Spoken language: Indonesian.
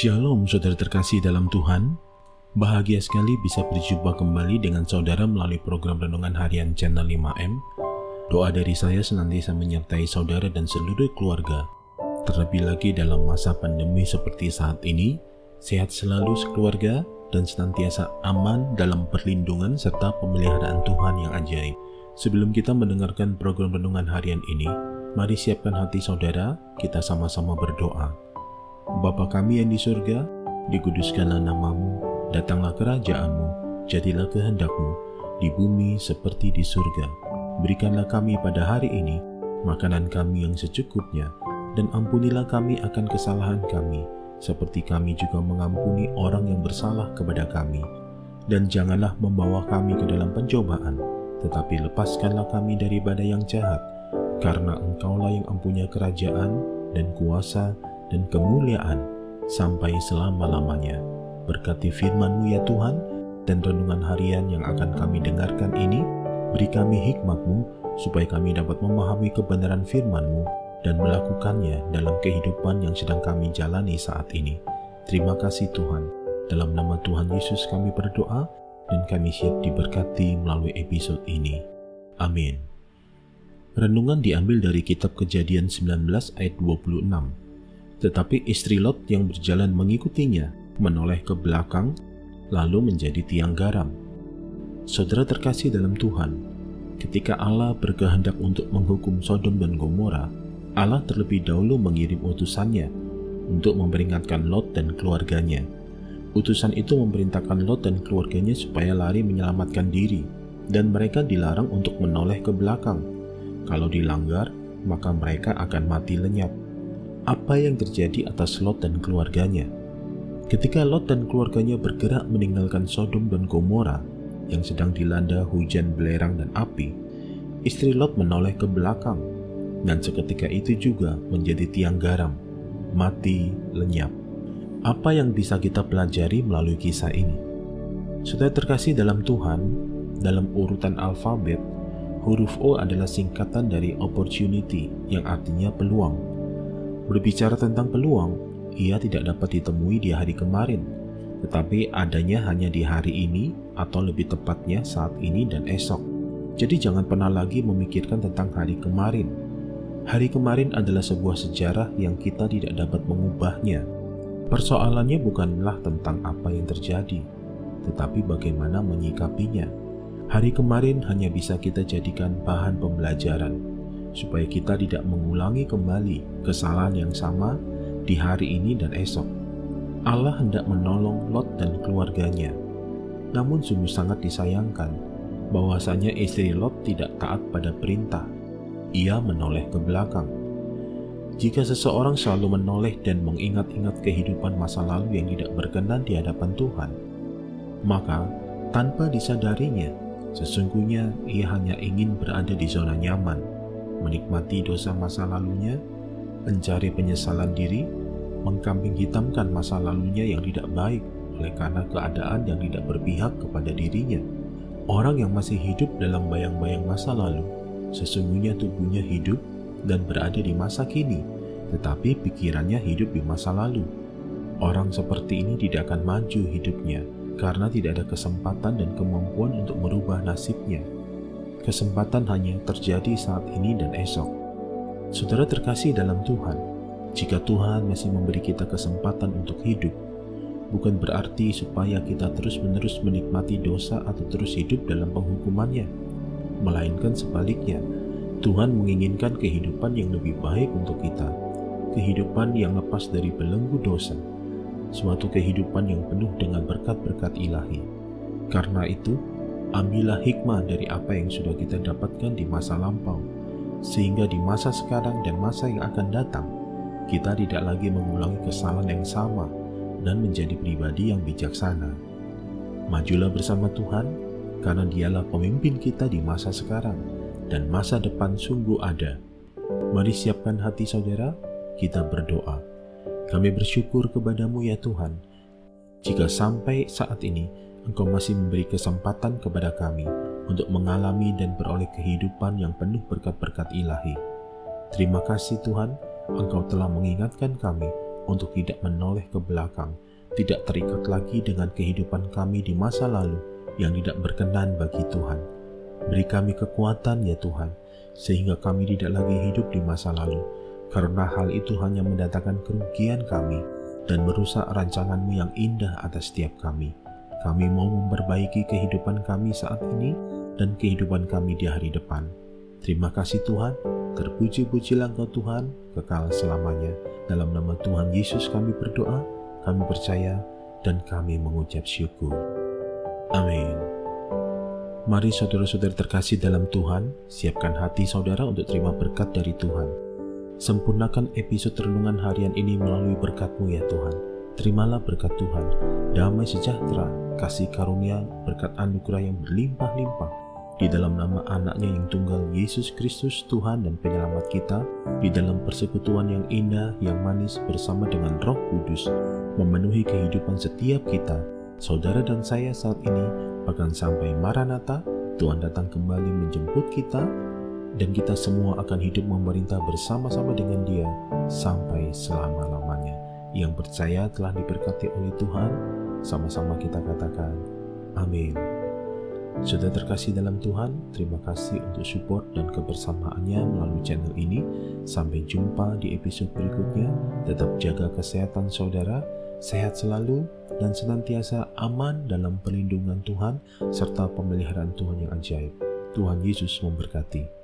Shalom saudara terkasih dalam Tuhan. Bahagia sekali bisa berjumpa kembali dengan saudara melalui program Renungan Harian Channel 5M. Doa dari saya senantiasa menyertai saudara dan seluruh keluarga. Terlebih lagi dalam masa pandemi seperti saat ini, sehat selalu sekeluarga dan senantiasa aman dalam perlindungan serta pemeliharaan Tuhan yang ajaib. Sebelum kita mendengarkan program Renungan Harian ini, mari siapkan hati saudara, kita sama-sama berdoa. Bapa kami yang di surga, dikuduskanlah namamu, datanglah kerajaan-Mu, jadilah kehendak-Mu, di bumi seperti di surga. Berikanlah kami pada hari ini makanan kami yang secukupnya, dan ampunilah kami akan kesalahan kami, seperti kami juga mengampuni orang yang bersalah kepada kami. Dan janganlah membawa kami ke dalam pencobaan, tetapi lepaskanlah kami daripada yang jahat, karena Engkaulah yang mempunyai kerajaan dan kuasa dan kemuliaan sampai selama-lamanya. Berkati firman-Mu ya Tuhan, dan renungan harian yang akan kami dengarkan ini, beri kami hikmat-Mu, supaya kami dapat memahami kebenaran firman-Mu dan melakukannya dalam kehidupan yang sedang kami jalani saat ini. Terima kasih Tuhan. Dalam nama Tuhan Yesus kami berdoa, dan kami siap diberkati melalui episode ini. Amin. Renungan diambil dari kitab Kejadian 19 ayat 26. Tetapi istri Lot yang berjalan mengikutinya menoleh ke belakang, lalu menjadi tiang garam. Saudara terkasih dalam Tuhan, ketika Allah berkehendak untuk menghukum Sodom dan Gomora, Allah terlebih dahulu mengirim utusannya untuk memperingatkan Lot dan keluarganya. Utusan itu memerintahkan Lot dan keluarganya supaya lari menyelamatkan diri, dan mereka dilarang untuk menoleh ke belakang. Kalau dilanggar, maka mereka akan mati lenyap. Apa yang terjadi atas Lot dan keluarganya? Ketika Lot dan keluarganya bergerak meninggalkan Sodom dan Gomora yang sedang dilanda hujan belerang dan api, istri Lot menoleh ke belakang, dan seketika itu juga menjadi tiang garam, mati lenyap. Apa yang bisa kita pelajari melalui kisah ini? Saudara terkasih dalam Tuhan, dalam urutan alfabet, huruf O adalah singkatan dari opportunity yang artinya peluang. Berbicara tentang peluang, ia tidak dapat ditemui di hari kemarin, tetapi adanya hanya di hari ini atau lebih tepatnya saat ini dan esok. Jadi jangan pernah lagi memikirkan tentang hari kemarin. Hari kemarin adalah sebuah sejarah yang kita tidak dapat mengubahnya. Persoalannya bukanlah tentang apa yang terjadi, tetapi bagaimana menyikapinya. Hari kemarin hanya bisa kita jadikan bahan pembelajaran, supaya kita tidak mengulangi kembali kesalahan yang sama di hari ini dan esok. Allah hendak menolong Lot dan keluarganya. Namun sungguh sangat disayangkan bahwasanya istri Lot tidak taat pada perintah. Ia menoleh ke belakang. Jika seseorang selalu menoleh dan mengingat-ingat kehidupan masa lalu yang tidak berkenan di hadapan Tuhan, maka tanpa disadarinya, sesungguhnya ia hanya ingin berada di zona nyaman, menikmati dosa masa lalunya, mencari penyesalan diri, mengkambing hitamkan masa lalunya yang tidak baik oleh karena keadaan yang tidak berpihak kepada dirinya. Orang yang masih hidup dalam bayang-bayang masa lalu, sesungguhnya tubuhnya hidup dan berada di masa kini, tetapi pikirannya hidup di masa lalu. Orang seperti ini tidak akan maju hidupnya, karena tidak ada kesempatan dan kemampuan untuk merubah nasibnya. Kesempatan hanya terjadi saat ini dan esok. Saudara terkasih dalam Tuhan, jika Tuhan masih memberi kita kesempatan untuk hidup, bukan berarti supaya kita terus-menerus menikmati dosa atau terus hidup dalam penghukumannya, melainkan sebaliknya, Tuhan menginginkan kehidupan yang lebih baik untuk kita, kehidupan yang lepas dari belenggu dosa, suatu kehidupan yang penuh dengan berkat-berkat ilahi. Karena itu, ambillah hikmah dari apa yang sudah kita dapatkan di masa lampau, sehingga di masa sekarang dan masa yang akan datang, kita tidak lagi mengulangi kesalahan yang sama dan menjadi pribadi yang bijaksana. Majulah bersama Tuhan, karena Dialah pemimpin kita di masa sekarang, dan masa depan sungguh ada. Mari siapkan hati saudara, kita berdoa. Kami bersyukur kepadamu ya Tuhan, jika sampai saat ini Engkau masih memberi kesempatan kepada kami untuk mengalami dan beroleh kehidupan yang penuh berkat-berkat ilahi. Terima kasih Tuhan, Engkau telah mengingatkan kami untuk tidak menoleh ke belakang, tidak terikat lagi dengan kehidupan kami di masa lalu yang tidak berkenan bagi Tuhan. Beri kami kekuatan ya Tuhan, sehingga kami tidak lagi hidup di masa lalu, karena hal itu hanya mendatangkan kerugian kami dan merusak rancangan-Mu yang indah atas setiap kami. Kami mau memperbaiki kehidupan kami saat ini dan kehidupan kami di hari depan. Terima kasih Tuhan, terpuji-pujilah Engkau Tuhan, kekal selamanya. Dalam nama Tuhan Yesus kami berdoa, kami percaya, dan kami mengucap syukur. Amin. Mari saudara-saudara terkasih dalam Tuhan, siapkan hati saudara untuk terima berkat dari Tuhan. Sempurnakan episode renungan harian ini melalui berkat-Mu ya Tuhan. Terimalah berkat Tuhan, damai sejahtera, kasih karunia, berkat anugerah yang berlimpah-limpah di dalam nama anaknya yang tunggal Yesus Kristus Tuhan dan Penyelamat kita, di dalam persekutuan yang indah, yang manis bersama dengan Roh Kudus, memenuhi kehidupan setiap kita, saudara dan saya saat ini, bahkan sampai Maranatha, Tuhan datang kembali menjemput kita, dan kita semua akan hidup memerintah bersama-sama dengan Dia sampai selama-lamanya. Yang percaya telah diberkati oleh Tuhan, sama-sama kita katakan, amin. Sudah terkasih dalam Tuhan, terima kasih untuk support dan kebersamaannya melalui channel ini. Sampai jumpa di episode berikutnya. Tetap jaga kesehatan saudara, sehat selalu, dan senantiasa aman dalam perlindungan Tuhan serta pemeliharaan Tuhan yang ajaib. Tuhan Yesus memberkati.